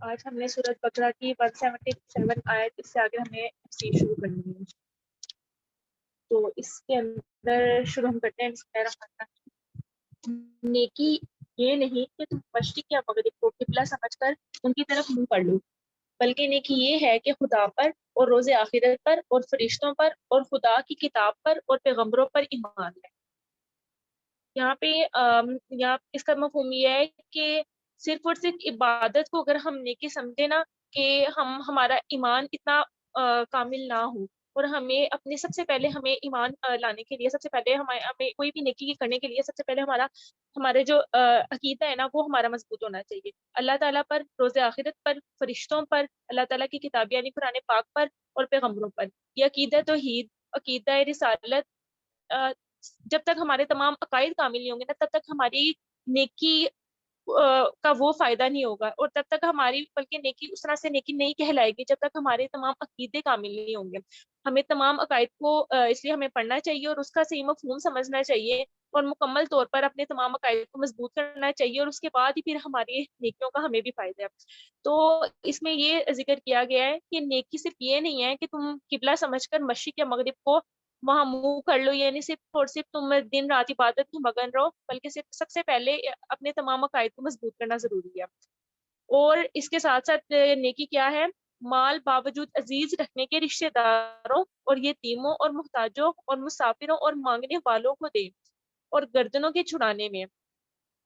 آج ہم نے سورۃ بقرہ کی 177 آیت اس سے آگے ہمیں تفسیر شروع کرنی ہے. تو اس کے اندر شروع ہم کرتے ہیں. بسم اللہ الرحمن الرحیم. نیکی یہ نہیں کہ تم مشرق یا مغرب کو قبلہ سمجھ کر ان کی طرف منہ کر لو، بلکہ نیکی یہ ہے کہ خدا پر اور روز آخرت پر اور فرشتوں پر اور خدا کی کتاب پر اور پیغمبروں پر ایمان ہے. یہاں پہ یہاں اس کا مفہوم یہ ہے کہ صرف اور صرف عبادت کو اگر ہم نیکی سمجھے نا، کہ ہمارا ایمان اتنا کامل نہ ہو، اور ہمیں اپنے سب سے پہلے ہمیں ایمان لانے کے لیے سب سے پہلے ہمیں کوئی بھی نیکی کرنے کے لیے سب سے پہلے ہمارے جو عقیدہ ہے نا وہ ہمارا مضبوط ہونا چاہیے. اللہ تعالیٰ پر، روز آخرت پر، فرشتوں پر، اللہ تعالیٰ کی کتاب یعنی قرآن پاک پر اور پیغمبروں پر. یہ عقیدہ توحید، عقیدہ رسالت، جب تک ہمارے تمام عقائد کامل نہیں ہوں گے نا، تب تک ہماری نیکی کا وہ فائدہ نہیں ہوگا، اور تب تک ہماری بلکہ نیکی اس طرح سے نیکی نہیں کہلائے گی جب تک ہمارے تمام عقیدے کامل نہیں ہوں گے. ہمیں تمام عقائد کو اس لیے ہمیں پڑھنا چاہیے اور اس کا صحیح مفہوم سمجھنا چاہیے، اور مکمل طور پر اپنے تمام عقائد کو مضبوط کرنا چاہیے، اور اس کے بعد ہی پھر ہماری نیکیوں کا ہمیں بھی فائدہ ہے. تو اس میں یہ ذکر کیا گیا ہے کہ نیکی صرف یہ نہیں ہے کہ تم قبلہ سمجھ کر مشرق یا مغرب کو وہاں منہ کر لو، یعنی صرف اور صرف تم دن رات عبادت میں مگن رہو، بلکہ صرف سب سے پہلے اپنے تمام عقائد کو مضبوط کرنا ضروری ہے. اور اس کے ساتھ ساتھ نیکی کیا ہے؟ مال باوجود عزیز رکھنے کے رشتہ داروں اور یتیموں اور محتاجوں اور مسافروں اور مانگنے والوں کو دے، اور گردنوں کے چھڑانے میں.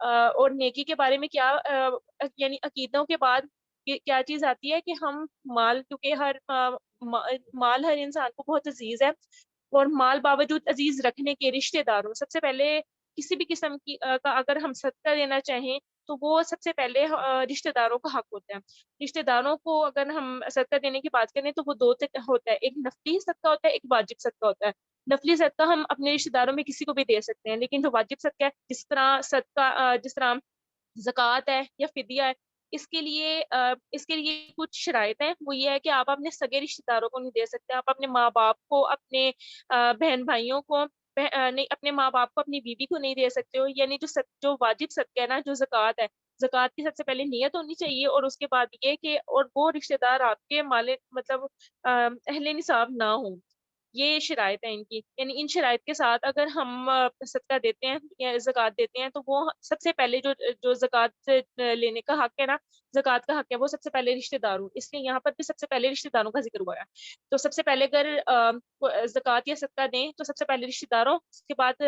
اور نیکی کے بارے میں کیا یعنی عقیدوں کے بعد کیا چیز آتی ہے کہ ہم مال، کیونکہ مال ہر انسان کو بہت عزیز ہے، اور مال باوجود عزیز رکھنے کے رشتہ داروں، سب سے پہلے کسی بھی قسم کی کا اگر ہم صدقہ دینا چاہیں تو وہ سب سے پہلے رشتہ داروں کا حق ہوتا ہے. رشتہ داروں کو اگر ہم صدقہ دینے کی بات کریں تو وہ دو ہوتا ہے، ایک نفلی صدقہ ہوتا ہے، ایک واجب صدقہ ہوتا ہے. نفلی صدقہ ہم اپنے رشتہ داروں میں کسی کو بھی دے سکتے ہیں، لیکن جو واجب صدقہ ہے، جس طرح زکوٰۃ ہے یا فدیہ ہے، اس کے لیے کچھ شرائط ہیں. وہ یہ ہے کہ آپ اپنے سگے رشتہ داروں کو نہیں دے سکتے، آپ اپنے ماں باپ کو، اپنے بہن بھائیوں کو نہیں، اپنے ماں باپ کو، اپنی بیوی کو نہیں دے سکتے ہو. یعنی جو واجب صدقہ ہے نا، جو زکوٰۃ ہے، زکوٰۃ کی سب سے پہلے نیت ہونی چاہیے، اور اس کے بعد یہ کہ اور وہ رشتہ دار آپ کے مالک مطلب اہل نصاب نہ ہوں. یہ شرائط ہیں ان کی. یعنی ان شرائط کے ساتھ اگر ہم صدقہ دیتے ہیں یا زکوٰۃ دیتے ہیں تو وہ سب سے پہلے جو زکوٰۃ لینے کا حق ہے نا، زکوٰۃ کا حق ہے، وہ سب سے پہلے رشتہ داروں. اس لیے یہاں پر بھی سب سے پہلے رشتہ داروں کا ذکر ہوا ہے. تو سب سے پہلے اگر زکوٰۃ یا صدقہ دیں تو سب سے پہلے رشتہ داروں، اس کے بعد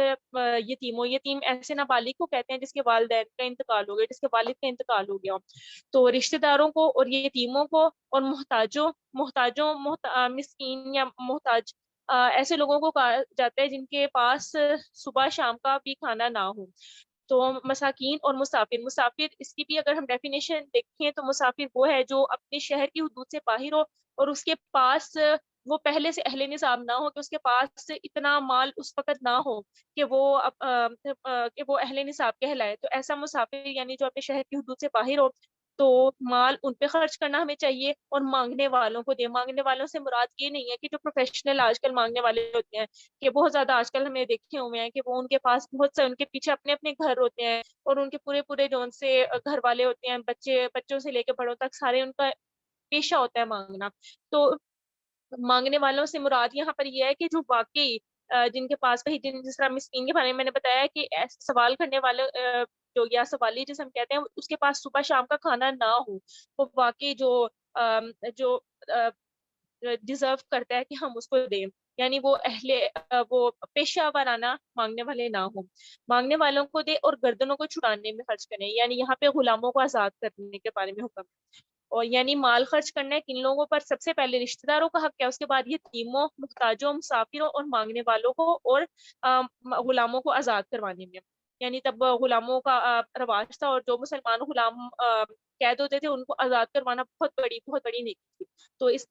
یتیم ایسے نابالغ کو کہتے ہیں جس کے والدین کا انتقال ہو گیا، جس کے والد کا انتقال ہو گیا. تو رشتہ داروں کو اور یتیموں کو اور مسکین یا محتاج، ایسے لوگوں کو کہا جاتا ہے جن کے پاس صبح شام کا بھی کھانا نہ ہو. تو مساکین اور مسافر اس کی بھی اگر ہم ڈیفینیشن دیکھیں تو مسافر وہ ہے جو اپنے شہر کی حدود سے باہر ہو اور اس کے پاس وہ پہلے سے اہل نصاب نہ ہو، کہ اس کے پاس اتنا مال اس وقت نہ ہو کہ وہ اہل نصاب کہلائے. تو ایسا مسافر یعنی جو اپنے شہر کی حدود سے باہر ہو، تو مال ان پہ خرچ کرنا ہمیں چاہیے اور مانگنے والوں کو دے. مانگنے والوں سے مراد یہ نہیں ہے کہ جو پروفیشنل آج کل مانگنے والے ہوتے ہیں، کہ بہت زیادہ آج کل ہمیں دیکھے ہوئے ہیں کہ وہ ان کے پاس بہت سے ان کے پیچھے اپنے اپنے گھر ہوتے ہیں، اور ان کے پورے جو ان سے گھر والے ہوتے ہیں، بچوں سے لے کے بڑوں تک سارے ان کا پیشہ ہوتا ہے مانگنا. تو مانگنے والوں سے مراد یہاں پر یہ ہے کہ جو واقعی جن کے پاس جس طرح مسکین کے بارے میں نے بتایا کہ سوال کرنے والے جو یا سوالی جسے ہم کہتے ہیں، اس کے پاس صبح شام کا کھانا نہ ہو، وہ واقعی جو ڈیزرو کرتا ہے کہ ہم اس کو دیں. یعنی وہ پیشہ ورانہ مانگنے والے نہ ہوں. مانگنے والوں کو دے اور گردنوں کو چھڑانے میں خرچ کریں. یعنی یہاں پہ غلاموں کو آزاد کرنے کے بارے میں حکم ہے. اور یعنی مال خرچ کرنا ہے کن لوگوں پر؟ سب سے پہلے رشتہ داروں کا حق ہے، اس کے بعد یتیموں، محتاجوں، مسافروں اور مانگنے والوں کو، اور غلاموں کو آزاد کروانے میں. یعنی تب غلاموں کا رواج تھا، اور جو مسلمان غلام قید ہوتے تھے ان کو آزاد کروانا بہت بڑی نیکی تھی. تو اس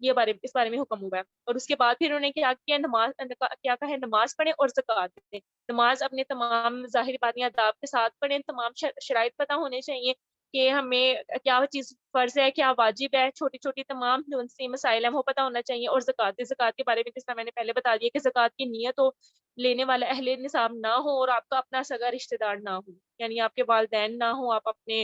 بارے میں حکم ہوا ہے. اور اس کے بعد پھر انہوں نے کیا کیا؟ کیا کہا ہے؟ نماز پڑھیں اور زکوٰۃ دیں. نماز اپنے تمام ظاہری باطنی آداب کے ساتھ پڑھیں. تمام شرائط پتہ ہونے چاہیے کہ ہمیں کیا چیز فرض ہے، کیا واجب ہے. چھوٹی چھوٹی تمام جو ان سے مسائل ہیں وہ پتہ ہونا چاہیے. اور زکوٰۃ کے بارے میں جس طرح میں نے پہلے بتا دیا کہ زکوٰۃ کی نیت ہو، لینے والا اہل نصاب نہ ہو، اور آپ کا اپنا سگا رشتہ دار نہ ہو، یعنی آپ کے والدین نہ ہو، آپ اپنے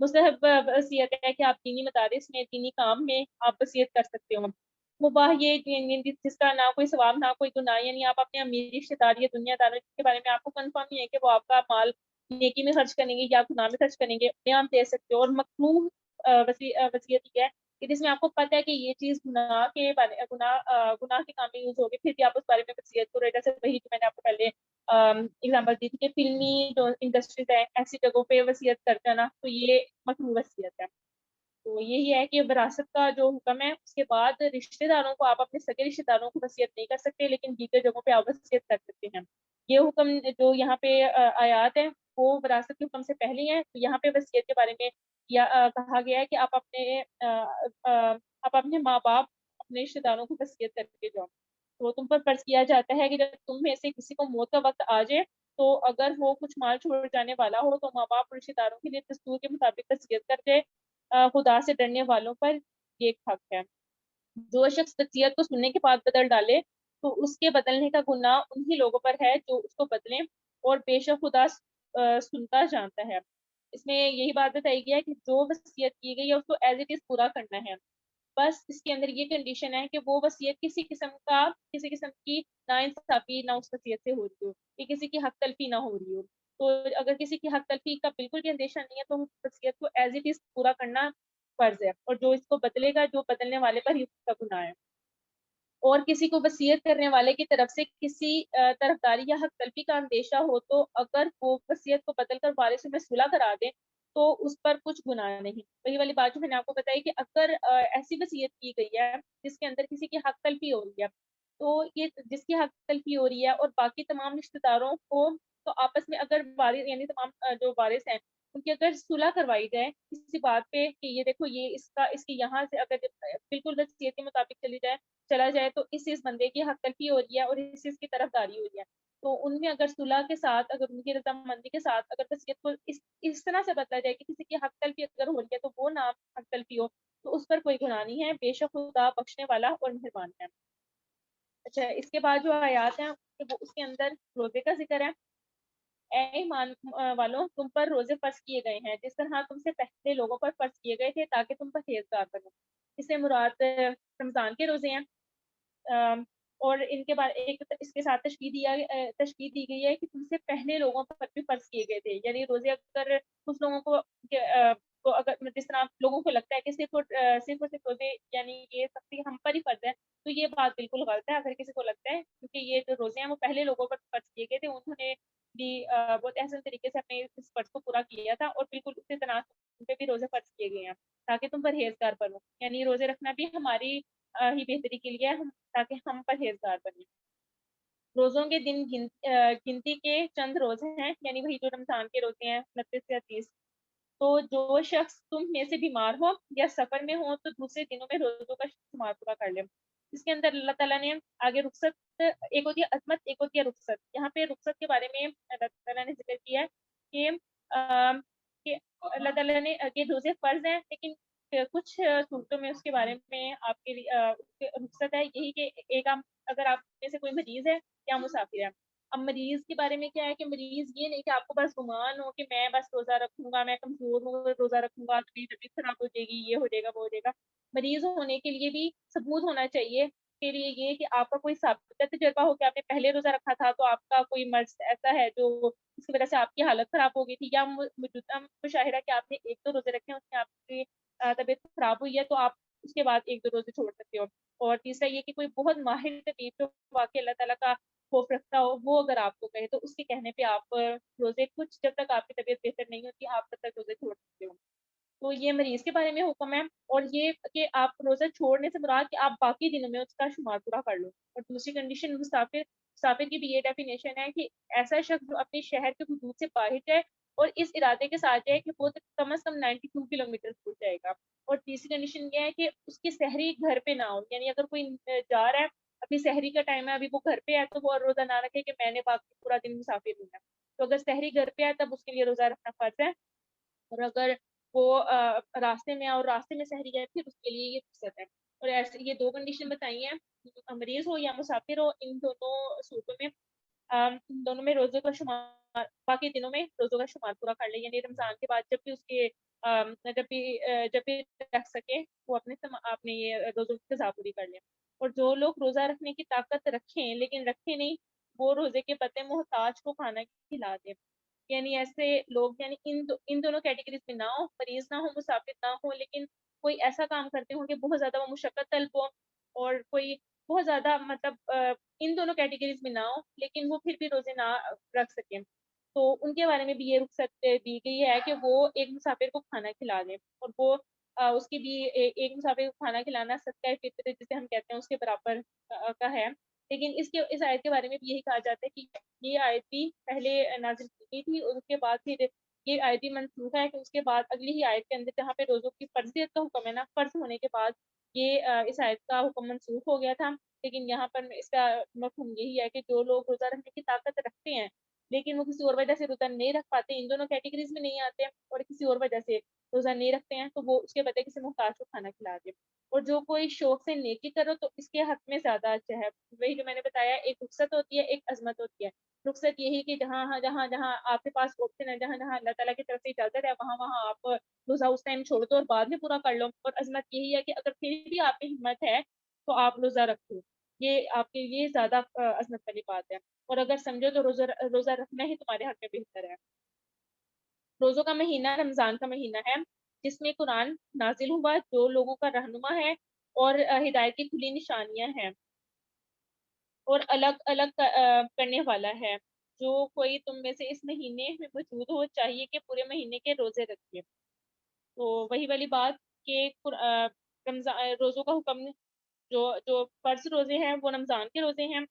مستحب وصیت ہے کہ آپ دینی مدارس میں دینی کام میں آپ وصیت کر سکتے ہو. مباح یہ یعنی جس کا نہ کوئی ثواب نہ کوئی گناہ، یعنی آپ اپنے امیر رشتے دار یا دنیا داروں کے بارے میں آپ کو کنفرم نہیں ہے کہ وہ آپ کا مال نیکی میں خرچ کریں گے یا گناہ میں خرچ کریں گے، انہیں آپ دے سکتے ہو. اور مکروہ وصیت یہ ہے کہ جس میں آپ کو پتہ ہے کہ یہ چیز گناہ کے کام میں یوز ہوگی، پھر بھی آپ اس بارے میں وصیت کرو. جیسے وہی جو میں نے آپ کو پہلے اگزامپل دی تھی کہ فلمی جو انڈسٹریز ہیں ایسی جگہوں پہ وصیت کرتے ہیں نا، تو یہ مکروہ وصیت ہے. تو یہی ہے کہ وراثت کا جو حکم ہے اس کے بعد رشتہ داروں کو، آپ اپنے سگے رشتہ داروں کو وصیت نہیں کر سکتے، لیکن دیگر جگہوں پہ آپ وصیت کر سکتے ہیں. یہ حکم جو یہاں پہ آیات ہیں وہ وراثت کے حکم سے پہلے ہیں. تو یہاں پہ وصیت کے بارے میں کہا گیا ہے کہ آپ اپنے ماں باپ، اپنے رشتہ داروں کو وصیت کر کے جاؤ. تو تم پر فرض کیا جاتا ہے کہ جب تم میں سے کسی کو موت کا وقت آ جائے تو اگر وہ کچھ مال چھوڑ جانے والا ہو تو ماں باپ اور رشتہ داروں کے لیے دستور کے مطابق وصیت کر دے. خدا سے ڈرنے والوں پر یہ ایک حق ہے. جو شخص وصیت کو سننے کے بعد بدل ڈالے تو اس کے بدلنے کا گناہ انہی لوگوں پر ہے جو اس کو بدلیں، اور بے شک خدا سنتا جانتا ہے. اس میں یہی بات بتائی گئی ہے کہ جو وصیت کی گئی ہے اس کو ایز اٹ از پورا کرنا ہے. بس اس کے اندر یہ کنڈیشن ہے کہ وہ وصیت کسی قسم کی ناانصافی نہ اس وصیت سے ہو رہی ہو، کہ کسی کی حق تلفی نہ ہو رہی ہو. تو اگر کسی کی حق تلفی کا بالکل بھی اندیشہ نہیں ہے تو وصیت کو ایز اٹ از پورا کرنا فرض ہے، اور جو اس کو بدلے گا، جو بدلنے والے پر ہی اس کا گناہ ہے. اور کسی کو وصیت کرنے والے کی طرف سے کسی طرفداری یا حق تلفی کا اندیشہ ہو تو اگر وہ وصیت کو بدل کر وارث میں صلح کرا دیں تو اس پر کچھ گناہ نہیں. وہی والی بات جو میں نے آپ کو بتائی کہ اگر ایسی وصیت کی گئی ہے جس کے اندر کسی کی حق تلفی ہو رہی ہے، تو یہ جس کی حق تلفی ہو رہی ہے اور باقی تمام رشتہ داروں کو تو آپس میں اگر وارث یعنی تمام جو وارث ہیں ان کی اگر صلح کروائی جائے کسی بات پہ کہ یہ دیکھو یہ اس کی یہاں سے اگر بالکل وصیت کے مطابق چلا جائے تو اس بندے کی حق تلفی ہو رہی ہے اور اس کی طرف داری ہو رہی ہے، تو ان میں اگر صلح کے ساتھ، اگر ان کی رضامندی کے ساتھ اگر وصیت کو اس طرح سے بدلا جائے کہ کسی کی حق تلفی اگر ہو رہی ہے تو وہ نہ حق تلفی ہو تو اس پر کوئی گناہ نہیں ہے. بے شک خدا بخشنے والا اور مہربان ہے. اچھا، اس کے بعد جو آیات ہیں وہ اس کے اندر روزے کا ذکر ہے. اے ایمان والوں، تم پر روزے فرض کیے گئے ہیں جس طرح تم سے پہلے لوگوں پر فرض کیے گئے تھے تاکہ تم پرہیزگار بنو. اس سے مراد رمضان کے روزے ہیں. اور ان کے بعد ایک اس کے ساتھ تشبیہ دی گئی ہے کہ تم سے پہلے لوگوں پر بھی فرض کیے گئے تھے. یعنی روزے اگر کچھ لوگوں کو اگر جس طرح لوگوں کو لگتا ہے کہ صرف اور صرف روزے یعنی یہ سب ہم پر ہی فرض ہے، تو یہ بات بالکل غلط ہے. اگر کسی کو لگتا ہے کیونکہ یہ جو روزے ہیں وہ پہلے لوگوں پر فرض کیے گئے تھے، انہوں نے بھی بہت احسن طریقے سے اپنے اس فرض کو پورا کیا تھا، اور بالکل اسی طرح ان پہ بھی روزے فرض کیے گئے ہیں تاکہ تم پرہیزگار بنو. یعنی روزے رکھنا بھی ہماری ہی بہتری کے لیے تاکہ ہم پرہیزگار بنیں. روزوں کے دن گنتی کے چند روز ہیں، یعنی وہی جو رمضان کے روزے ہیں 29 سے 30. تو جو شخص تم میں سے بیمار ہو یا سفر میں ہو تو دوسرے دنوں میں روزوں کا شمار پورا کر لے. اس کے اندر اللہ تعالیٰ نے آگے رخصت، ایک ہوتی ہے عظمت، ایک ہوتی ہے رخصت. یہاں پہ رخصت کے بارے میں اللہ تعالیٰ نے ذکر کیا ہے کہ اللہ تعالیٰ نے کہ روزے فرض ہیں، لیکن کچھ صورتوں میں اس کے بارے میں آپ کے لیے رخصت ہے. یہی کہ ایک اگر آپ میں سے کوئی مریض ہے یا مسافر ہے. اب مریض کے بارے میں کیا ہے کہ مریض یہ نہیں کہ آپ کو بس گمان ہو کہ میں بس روزہ رکھوں گا، میں کمزور ہوں روزہ رکھوں گا تو میری طبیعت خراب ہو جائے گی، یہ ہو جائے گا وہ ہو جائے گا. مریض ہونے کے لیے بھی ثبوت ہونا چاہیے. کے لیے یہ کہ آپ کا کوئی ثابتہ تجربہ ہو کہ آپ نے پہلے روزہ رکھا تھا تو آپ کا کوئی مرض ایسا ہے جو اس کی وجہ سے آپ کی حالت خراب ہو گئی تھی، یا موجودہ مشاہرہ کہ آپ نے ایک دو روزے رکھے ہیں اس میں آپ کی طبیعت خراب ہوئی ہے تو آپ اس کے بعد ایک دو روزے چھوڑ سکتے ہو. اور تیسرا یہ کہ کوئی بہت ماہر طبیب جو واقعی اللہ تعالیٰ کا خوف رکھتا ہو وہ اگر آپ کو کہے تو اس کے کہنے پہ آپ روزے کچھ جب تک آپ کی طبیعت بہتر نہیں ہوتی آپ تب تک روزے چھوڑ سکتے ہو. تو یہ مریض کے بارے میں حکم ہے. اور یہ کہ آپ روزہ چھوڑنے سے مراد کہ آپ باقی دنوں میں اس کا شمار پورا کر لو. اور دوسری کنڈیشن مسافر کی بھی یہ ڈیفینیشن ہے کہ ایسا شخص جو اپنے شہر کے حدود سے باہر جائے اور اس ارادے کے ساتھ جائے کہ وہ کم از کم 92 کلومیٹر دور جائے گا. اور تیسری کنڈیشن یہ ہے کہ اس کی سحری گھر پہ نہ ہو. یعنی اگر کوئی جا رہا ہے، ابھی سحری کا ٹائم ہے، ابھی وہ گھر پہ ہے تو وہ روزہ نہ رکھے کہ میں نے باقی پورا دن مسافر ہوں. تو اگر سحری گھر پہ ہے تب اس کے لیے روزہ رکھنا فرض ہے. اور اگر وہ راستے میں اور راستے میں سحری ہے پھر اس کے لیے یہ رخصت ہے. اور ایسے یہ دو کنڈیشن بتائی ہیں، مریض ہو یا مسافر ہو، ان دونوں صورتوں میں روزے کا شمار باقی دنوں میں روزوں کا شمار پورا کر لیں. یعنی رمضان کے بعد جب بھی اس کے جب بھی رکھ سکے وہ اپنے یہ روزوں کی قضا پوری کر لیں. اور جو لوگ روزہ رکھنے کی طاقت رکھیں لیکن رکھے نہیں، وہ روزے کے بدلے محتاج کو کھانا کھلا دیں. یعنی ایسے لوگ، یعنی ان دونوں کیٹیگریز میں نہ ہو، مریض نہ ہو، مسافر نہ ہو، لیکن کوئی ایسا کام کرتے ہوں کہ بہت زیادہ وہ مشقت طلب ہو، اور کوئی بہت زیادہ مطلب ان دونوں کیٹیگریز میں نہ ہو لیکن وہ پھر بھی روزے نہ رکھ سکیں، تو ان کے بارے میں بھی یہ رخصت دی گئی ہے کہ وہ ایک مسافر کو کھانا کھلا دیں. اور وہ اس کی بھی ایک مسافر کو کھانا کھلانا صدقہ فطر جسے ہم کہتے ہیں اس کے برابر کا ہے. لیکن اس آیت کے بارے میں بھی یہی کہا جاتا ہے کہ یہ آیت بھی پہلے نازل کی گئی تھی، اور اس کے بعد پھر یہ آیت بھی منسوخ ہے، کہ اس کے بعد اگلی ہی آیت کے اندر جہاں پہ روزوں کی فرضیت کا حکم ہے نا، فرض ہونے کے بعد یہ اس آیت کا حکم منسوخ ہو گیا تھا. لیکن یہاں پر اس کا مفہوم یہی ہے کہ جو لوگ روزہ رکھنے کی طاقت رکھتے ہیں لیکن وہ کسی اور وجہ سے روزہ نہیں رکھ پاتے، ان دونوں کیٹیگریز میں نہیں آتے، اور کسی اور وجہ سے روزہ نہیں رکھتے ہیں، تو وہ اس کے بدلے کسی محتاج کو کھانا کھلا دے. اور جو کوئی شوق سے نیکی کرو تو اس کے حق میں زیادہ اچھا ہے. وہی جو میں نے بتایا، ایک رخصت ہوتی ہے، ایک عظمت ہوتی ہے. رخصت یہی کہ جہاں جہاں جہاں آپ کے پاس آپشن ہے، جہاں جہاں اللہ تعالیٰ کی طرف سے اجازت ہے، وہاں وہاں آپ روزہ اس ٹائم چھوڑ دو اور بعد میں پورا کر لو. اور عظمت یہی ہے کہ اگر پھر بھی آپ کی ہمت ہے تو آپ روزہ رکھو، یہ آپ کے لیے زیادہ عظمت والی بات ہے. اور اگر سمجھو تو روزہ رکھنا ہی تمہارے حق میں بہتر ہے. روزوں کا مہینہ رمضان کا مہینہ ہے، جس میں قرآن نازل ہوا، جو لوگوں کا رہنما ہے اور ہدایت کی کھلی نشانیاں ہیں، اور الگ الگ کرنے والا ہے. جو کوئی تم میں سے اس مہینے میں موجود ہو چاہیے کہ پورے مہینے کے روزے رکھے. تو وہی والی بات کہ رمضان روزوں کا حکم، جو جو فرض روزے ہیں وہ رمضان کے روزے ہیں.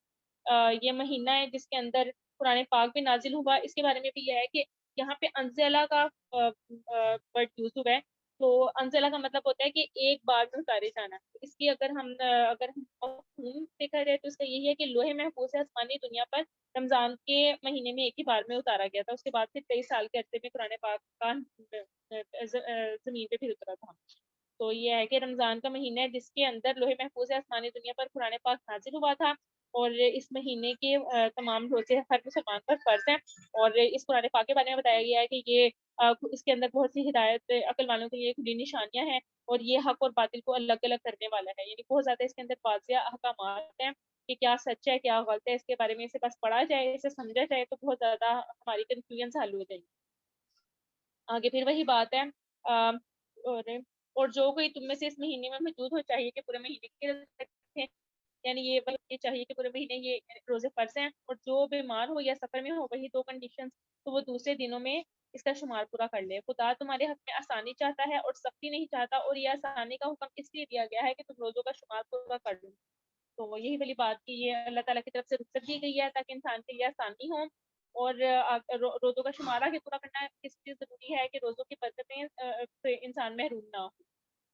یہ مہینہ ہے جس کے اندر قرآن پاک بھی نازل ہوا. اس کے بارے میں بھی یہ ہے کہ یہاں پہ انزلہ کا ورڈ یوز ہوا ہے. تو انزلہ کا مطلب ہوتا ہے کہ ایک بار میں اتارے جانا. اس کی اگر ہم مفہوم دیکھا جائے تو اس کا یہی ہے کہ لوہے محفوظ ہے آسمانی دنیا پر رمضان کے مہینے میں ایک ہی بار میں اتارا گیا تھا. اس کے بعد پھر 23 سال کے عرصے میں قرآن پاک کا زمین پہ پھر اترا تھا. تو یہ ہے کہ رمضان کا مہینہ ہے جس کے اندر لوہے محفوظ آسمانی دنیا پر قرآن پاک نازل ہوا تھا. اور اس مہینے کے تمام روزے ہر مسلمان پر فرض ہیں. اور اس قرآن پاک کے بارے میں بتایا گیا ہے کہ یہ اس کے اندر بہت سی ہدایت عقل والوں کے لیے کھلی نشانیاں ہیں، اور یہ حق اور باطل کو الگ الگ کرنے والا ہے. یعنی بہت زیادہ اس کے اندر واضح احکامات ہیں کہ کیا سچ ہے کیا غلط ہے. اس کے بارے میں اسے بس پڑھا جائے، اسے سمجھا جائے تو بہت زیادہ ہماری کنفیوژن حل ہو جائے گی. آگے پھر وہی بات ہے، اور جو کوئی تم میں سے اس مہینے میں موجود ہو چاہیے کہ پورے مہینے کے رکھیں. یعنی یہ چاہیے کہ پورے مہینے یہ روزے فرض ہیں. اور جو بیمار ہو یا سفر میں ہو، وہی دو کنڈیشن، تو وہ دوسرے دنوں میں اس کا شمار پورا کر لے. خدا تمہارے حق میں آسانی چاہتا ہے اور سختی نہیں چاہتا، اور یہ آسانی کا حکم اس لیے دیا گیا ہے کہ تم روزوں کا شمار پورا کر لو. تو یہی والی بات کی یہ اللہ تعالیٰ کی طرف سے رخصت دی گئی ہے تاکہ انسان کے لیے آسانی ہو. اور روزوں کا شمار آگے پورا کرنا اس لیے ضروری ہے کہ روزوں کی برکتیں سے انسان محروم نہ ہو.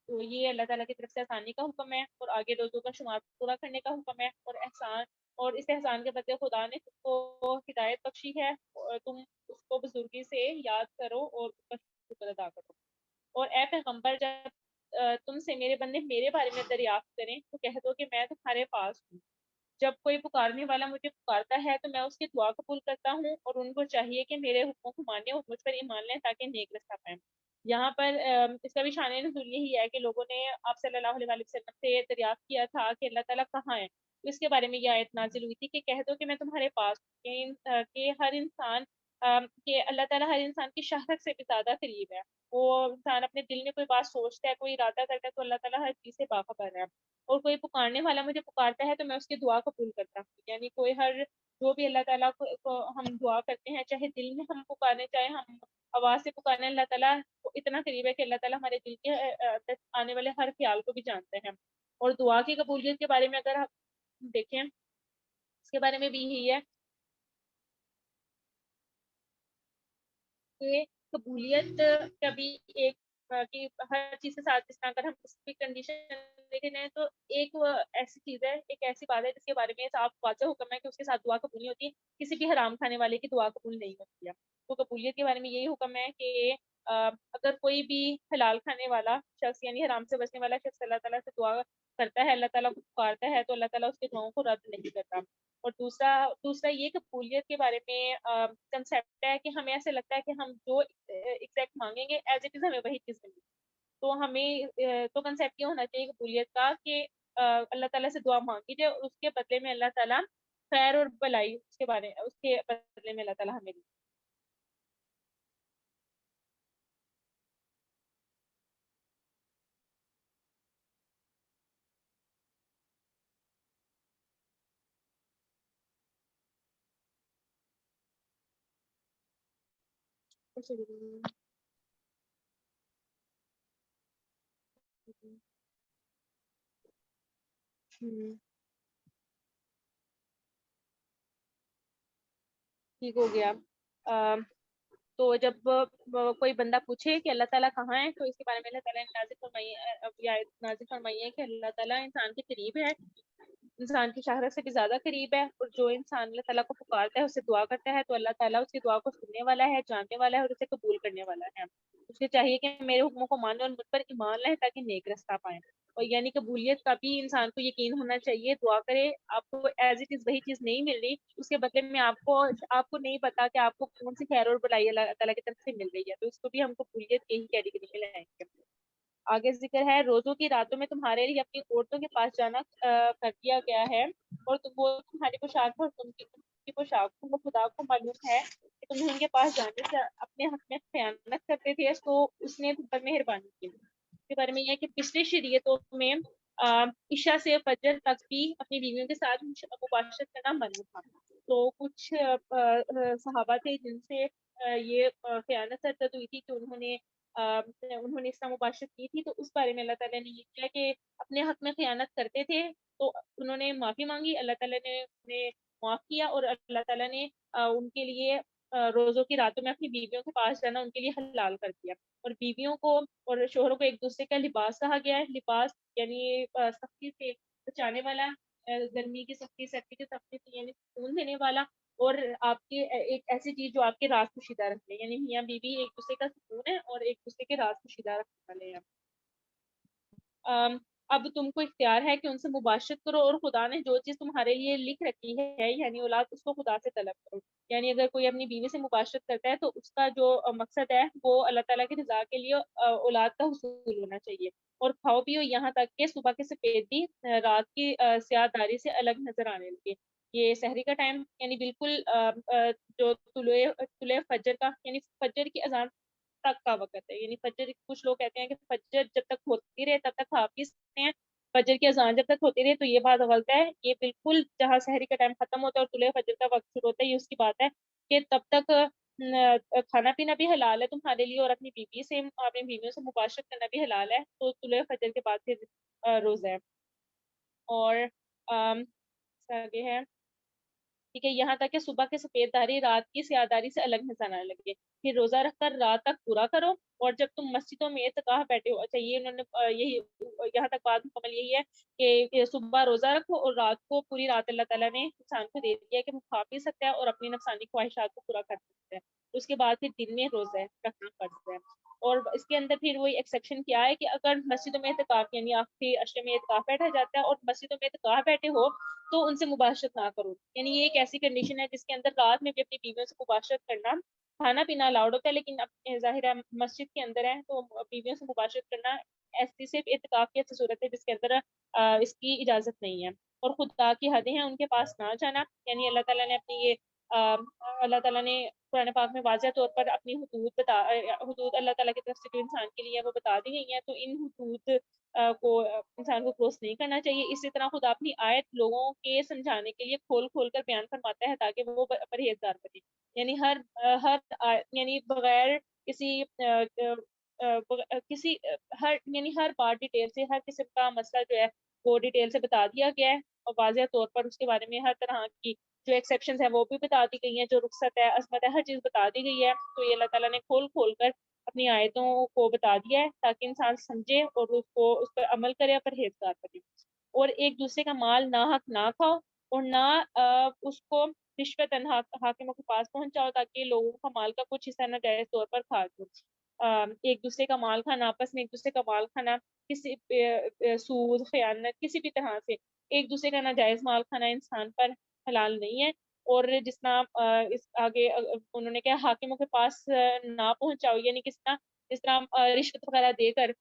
تو یہ اللہ تعالیٰ کی طرف سے آسانی کا حکم ہے، اور آگے روزوں کا شمار پورا کرنے کا حکم ہے. اور اس احسان کے بدلے خدا نے تم کو ہدایت بخشی ہے، اور تم اس کو بزرگی سے یاد کرو اور اس کا شکر ادا کرو. اور اے پیغمبر، جب تم سے میرے بندے میرے بارے میں دریافت کریں تو کہہ دو کہ میں تمہارے پاس ہوں. جب کوئی پکارنے والا مجھے پکارتا ہے تو میں اس کی دعا قبول کرتا ہوں، اور ان کو چاہیے کہ میرے حکموں کو مانیں اور مجھ پر ایمان لیں تاکہ نیک رستہ پائیں. یہاں پر اس کا بھی شان نزول یہی ہے کہ لوگوں نے آپ صلی اللہ علیہ وسلم سے دریافت کیا تھا کہ اللہ تعالیٰ کہاں ہے. تو اس کے بارے میں یہ آیت نازل ہوئی تھی کہ کہہ دو کہ میں تمہارے پاس ہوں، کہ ہر انسان کہ اللہ تعالیٰ ہر انسان کی شہرت سے بھی زیادہ قریب ہے. وہ انسان اپنے دل میں کوئی بات سوچتا ہے، کوئی ارادہ کرتا ہے، تو اللہ تعالیٰ ہر چیز سے باخبر ہے. اور کوئی پکارنے والا مجھے پکارتا ہے تو میں اس کی دعا قبول کرتا ہوں. یعنی کوئی جو بھی اللہ تعالیٰ کو ہم دعا کرتے ہیں، چاہے دل میں ہم پکارنے، چاہے ہم آواز سے پکارنے، اللہ تعالیٰ کو اتنا قریب ہے کہ اللہ تعالیٰ ہمارے دل کے اندر آنے والے ہر خیال کو بھی جانتے ہیں. اور دعا کی قبولیت کے بارے میں اگر ہم دیکھیں، اس کے بارے میں بھی یہی ہے کہ قبولیت کا بھی ایک کہ ہر چیز کے ساتھ جس طرح اگر ہم اس کی کنڈیشن دیکھیں جائیں تو ایک ایسی چیز ہے، ایک ایسی بات ہے جس کے بارے میں صاف واضح حکم ہے کہ اس کے ساتھ دعا قبول نہیں ہوتی. کسی بھی حرام کھانے والے کی دعا قبول نہیں ہوتی ہے. تو قبولیت کے بارے میں یہی حکم ہے کہ اگر کوئی بھی حلال کھانے والا شخص یعنی حرام سے بچنے والا شخص اللہ تعالیٰ سے دعا کرتا ہے, اللہ تعالیٰ کو پکارتا ہے, تو اللہ تعالیٰ اس کے دعاؤں کو رد نہیں کرتا. اور دوسرا یہ قبولیت کے بارے میں کنسیپٹ ہے کہ ہمیں ایسے لگتا ہے کہ ہم جو ایگزیکٹ مانگیں گے ایز اٹ از ہمیں وہی چیز ملے. تو ہمیں تو کنسیپٹ یہ ہونا چاہیے قبولیت کا کہ اللہ تعالیٰ سے دعا مانگی جائے اور اس کے بدلے میں اللہ تعالیٰ خیر اور بلائی اس کے بدلے میں اللہ تعالیٰ ہمیں ٹھیک ہو گیا. تو جب کوئی بندہ پوچھے کہ اللہ تعالیٰ کہاں ہے, تو اس کے بارے میں اللہ تعالیٰ نے نازل فرمائی ہے کہ اللہ تعالیٰ انسان کے قریب ہے, انسان کی شہرت سے بھی زیادہ قریب ہے, اور جو انسان اللہ تعالیٰ کو پکارتا ہے, اس سے دعا کرتا ہے, تو اللہ تعالیٰ اس کی دعا کو سننے والا ہے, جاننے والا ہے, اور اسے قبول کرنے والا ہے. اس کو چاہیے کہ میرے حکموں کو مانے اور مجھ پر ایمان لائے تاکہ نیک رستہ پائیں. اور یعنی قبولیت کا بھی انسان کو یقین ہونا چاہیے. دعا کرے, آپ کو ایز اٹ از وہی چیز نہیں مل رہی, اس کے بدلے میں آپ کو نہیں پتا کہ آپ کو کون سی خیر اور بلائی اللہ تعالیٰ کی طرف سے مل رہی ہے, تو اس کو بھی ہم قبولیت کے ہی کیٹیگری میں لائیں گے. آگے ذکر ہے, روزوں کی راتوں میں تمہارے لیے اپنی عورتوں کے پاس جانا کر دیا گیا ہے, اور وہ تمہاری پوشاک اور تم کی پوشاک کو خدا کو معلوم ہے کہ تم ان کے پاس جانے سے اپنے حق میں خیانت کرتے تھے, تو اس نے تم پر مہربانی کی. اس کے بارے میں یہ ہے کہ پچھلی شریعتوں میں عشاء سے فجر تک بھی اپنی بیویوں کے ساتھ مباشرت کرنا ممنوع تھا. تو کچھ صحابہ تھے جن سے یہ خیانت سرزد ہوئی تھی کہ انہوں نے اس کا مباشرت کی تھی, تو اس بارے میں اللہ تعالیٰ نے یہ کیا کہ اپنے حق میں خیانت کرتے تھے, تو انہوں نے معافی مانگی, اللہ تعالیٰ نے انہیں معاف کیا, اور اللہ تعالیٰ نے ان کے لیے روزوں کی راتوں میں اپنی بیویوں کے پاس جانا ان کے لیے حلال کر دیا. اور بیویوں کو اور شوہروں کو ایک دوسرے کا لباس کہا گیا ہے. لباس یعنی سختی سے بچانے والا, گرمی کی سختی, سردی کی سختی سے یعنی سکون دینے والا, اور آپ کی ایک ایسی چیز جو آپ کے راز پوشیدہ رکھے, یعنی میاں بیوی ایک دوسرے کا سکون ہے اور ایک دوسرے کے راز پوشیدہ رکھنے والے ہیں. اب تم کو اختیار ہے کہ ان سے مباشرت کرو, اور خدا نے جو چیز تمہارے لیے لکھ رکھی ہے یعنی اولاد, اس کو خدا سے طلب کرو. یعنی اگر کوئی اپنی بیوی سے مباشرت کرتا ہے تو اس کا جو مقصد ہے وہ اللہ تعالیٰ کی رضا کے لیے اولاد کا حصول ہونا چاہیے. اور کھاؤ پیو یہاں تک کہ صبح کے سفید بھی رات کی سیاہ داری سے الگ نظر آنے لگے. یہ سحری کا ٹائم یعنی بالکل جو طلوع فجر کا یعنی فجر کی اذان تک کا وقت ہے. یعنی فجر, کچھ لوگ کہتے ہیں کہ فجر جب تک ہوتی رہے تب تک کھا پی سکتے ہیں, فجر کی اذان جب تک ہوتی رہے, تو یہ بات غلط ہے. یہ بالکل جہاں سحری کا ٹائم ختم ہوتا ہے اور طلوع فجر کا وقت شروع ہوتا ہے, یہ اس کی بات ہے کہ تب تک کھانا پینا بھی حلال ہے تمہارے لیے, اور اپنی بیویوں سے مباشرت کرنا بھی حلال ہے. تو طلوع فجر کے بعد پھر روزہ ہے. اور آگے ہے ٹھیک ہے, یہاں تک کہ صبح کے سفید داری رات کی سیاہ داری سے الگ نظر آنے لگے. پھر روزہ رکھ کر رات تک پورا کرو, اور جب تم مسجدوں میں اعتکاف بیٹھے ہو, اچھا یہ انہوں نے یہی یہاں تک بات مکمل یہی ہے کہ صبح روزہ رکھو اور رات کو پوری رات اللہ تعالیٰ نے انسان کو دے دیا ہے کہ وہ کھا پی سکتا ہے اور اپنی نفسانی خواہشات کو پورا کر سکتا ہے. اس کے بعد پھر دن میں روزہ رکھنا فرض ہے. اور اس کے اندر پھر وہی ایکسیپشن کیا ہے کہ اگر مسجدوں میں اعتکاف یعنی آخری عشرے میں اعتکاف بیٹھا جاتا ہے اور مسجدوں میں اعتکاف بیٹھے ہو تو ان سے مباشرت نہ کرو. یعنی یہ ایک ایسی کنڈیشن ہے جس کے اندر رات میں بھی اپنی بیویوں سے مباشرت کرنا, کھانا پینا الاؤڈ ہوتا ہے, لیکن ظاہر ہے مسجد کے اندر ہے تو بیویوں سے مباشرت کرنا ایسی صرف اعتکاف کی ایسی صورت ہے جس کے اندر اس کی اجازت نہیں ہے. اور خدا کی حدیں ہیں ان کے پاس نہ جانا, یعنی اللہ تعالیٰ نے اپنی یہ اللہ تعالیٰ نے قرآن پاک میں واضح طور پر اپنی حدود اللہ تعالیٰ کی طرف سے جو انسان کے لیے وہ بتا دی گئی ہیں, تو ان حدود کو انسان کو کراس نہیں کرنا چاہیے. اسی طرح خدا اپنی آیت لوگوں کے سمجھانے کے لیے کھول کھول کر بیان فرماتا ہے تاکہ وہ پرہیزگار بنے. یعنی یعنی بغیر ہر بات ڈیٹیل سے, ہر قسم کا مسئلہ جو ہے وہ ڈیٹیل سے بتا دیا گیا ہے, اور واضح طور پر اس کے بارے میں ہر طرح کی جو ایکسیپشنز ہیں وہ بھی بتا دی گئی ہیں, جو رخصت ہے, عصمت ہے, ہر چیز بتا دی گئی ہے. تو یہ اللہ تعالیٰ نے کھول کھول کر اپنی آیتوں کو بتا دیا ہے تاکہ انسان سمجھے اور اس پر عمل کرے اور پرہیزگار بنے. اور ایک دوسرے کا مال ناحق نہ کھاؤ, اور نہ اس کو رشوت حاکموں کے پاس پہنچاؤ تاکہ لوگوں کا مال کا کچھ حصہ ناجائز طور پر کھا دو. ایک دوسرے کا مال کھانا، آپس میں ایک دوسرے کا مال کھانا، کسی سود، خیانت، کسی بھی طرح سے ایک دوسرے کا ناجائز مال کھانا انسان پر حلال نہیں ہے۔ اور جس طرح اس آگے انہوں نے کہا حاکموں کے پاس نہ پہنچاؤ، یعنی کس طرح جس طرح رشوت وغیرہ دے کر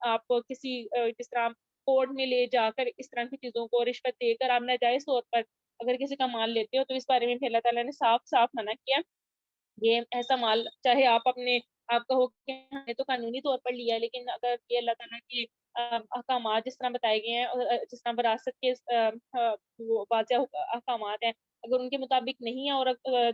آپ کسی جس طرح کورٹ میں لے جا کر اس طرح کی چیزوں کو رشوت دے کر آپ ناجائز طور پر اگر کسی کا مال لیتے ہو، تو اس بارے میں بھی اللہ تعالیٰ نے صاف صاف منع کیا۔ یہ ایسا مال چاہے آپ اپنے آپ کا ہو کہ ہم نے تو قانونی طور پر لیا ہے، لیکن اگر یہ اللہ تعالیٰ کے احکامات جس طرح بتائے گئے ہیں، جس طرح وراثت کے وہ واضح احکامات ہیں، اگر ان کے مطابق نہیں ہے اور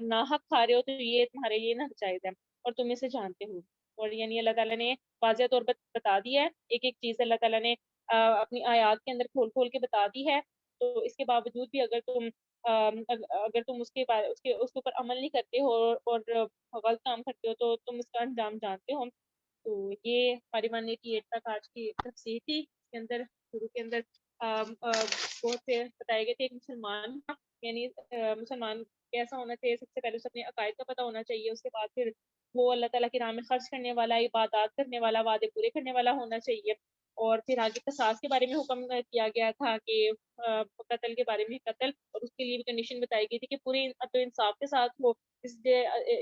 ناحق کھا رہے ہو، تو یہ تمہارے لیے ناجائز ہے اور تم اسے جانتے ہو۔ اور یعنی اللہ تعالیٰ نے واضح طور پر بتا دیا ہے، ایک ایک چیز اللہ تعالیٰ نے اپنی آیات کے اندر کھول کھول کے بتا دی ہے۔ تو اس کے باوجود بھی اگر تم اگر تم اس کے اوپر عمل نہیں کرتے ہو اور غلط کام کرتے ہو، تو تم اس کا انجام جانتے ہو۔ تو یہ ہماری 188 تک آج کی تفسیر تھی۔ اس کے اندر شروع کے اندر بہت سے بتائے گئے تھے۔ ایک مسلمان یعنی مسلمان کیسا ہونا چاہیے، سب سے پہلے اسے اپنے عقائد کا پتہ ہونا چاہیے، اس کے بعد پھر وہ اللہ تعالیٰ کی راہ میں خرچ کرنے والا، عبادات کرنے والا، وعدے پورے کرنے والا ہونا چاہیے۔ اور پھر آگے قصاص کے بارے میں حکم کیا گیا تھا کہ قتل کے بارے میں قتل، اور اس کے لیے بھی کنڈیشن بتائی گئی تھی کہ پورے عدل و انصاف کے ساتھ ہو، اس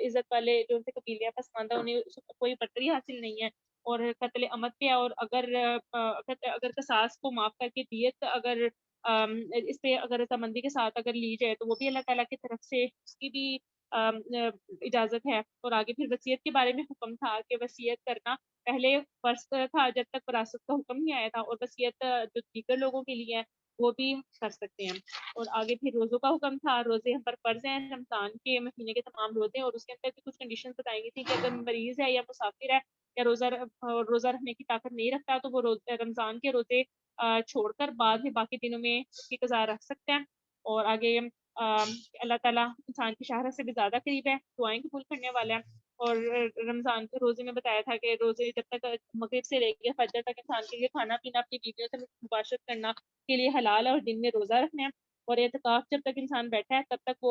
عزت والے جو ان سے قبیلے پسماندہ انہیں کوئی پٹری حاصل نہیں ہے، اور قتل عمد پہ، اور اگر قصاص کو معاف کر کے دیت اگر اس پہ اگر رضامندی کے ساتھ اگر لی جائے، تو وہ بھی اللہ تعالیٰ کی طرف سے اس کی بھی اجازت ہے۔ اور آگے پھر وصیت کے بارے میں حکم تھا کہ وصیت کرنا پہلے فرض تھا جب تک وراثت کا حکم نہیں آیا تھا، اور وصیت جو دیگر لوگوں کے لیے ہے وہ بھی کر سکتے ہیں۔ اور آگے پھر روزوں کا حکم تھا، روزے ہم پر فرض ہیں، رمضان کے مہینے کے تمام روزے، اور اس کے اندر بھی کچھ کنڈیشن بتائی گئی تھی کہ اگر مریض ہے یا مسافر ہے یا روزہ رکھنے کی طاقت نہیں رکھتا، تو وہ رمضان کے روزے چھوڑ کر بعد میں باقی دنوں میں اس کی قضا رکھ سکتے ہیں۔ اور آگے اللہ تعالیٰ انسان کی شہرت سے بھی زیادہ قریب ہے، دعائیں قبول کرنے والا ہے۔ اور رمضان کے روزے میں بتایا تھا کہ روزے جب تک مغرب سے لے کے فجر تک انسان کے لیے کھانا پینا، اپنی بیویوں سے مباشرت کرنا کے لیے حلال ہے، اور دن میں روزہ رکھنا ہے۔ اور اعتکاف جب تک انسان بیٹھا ہے تب تک وہ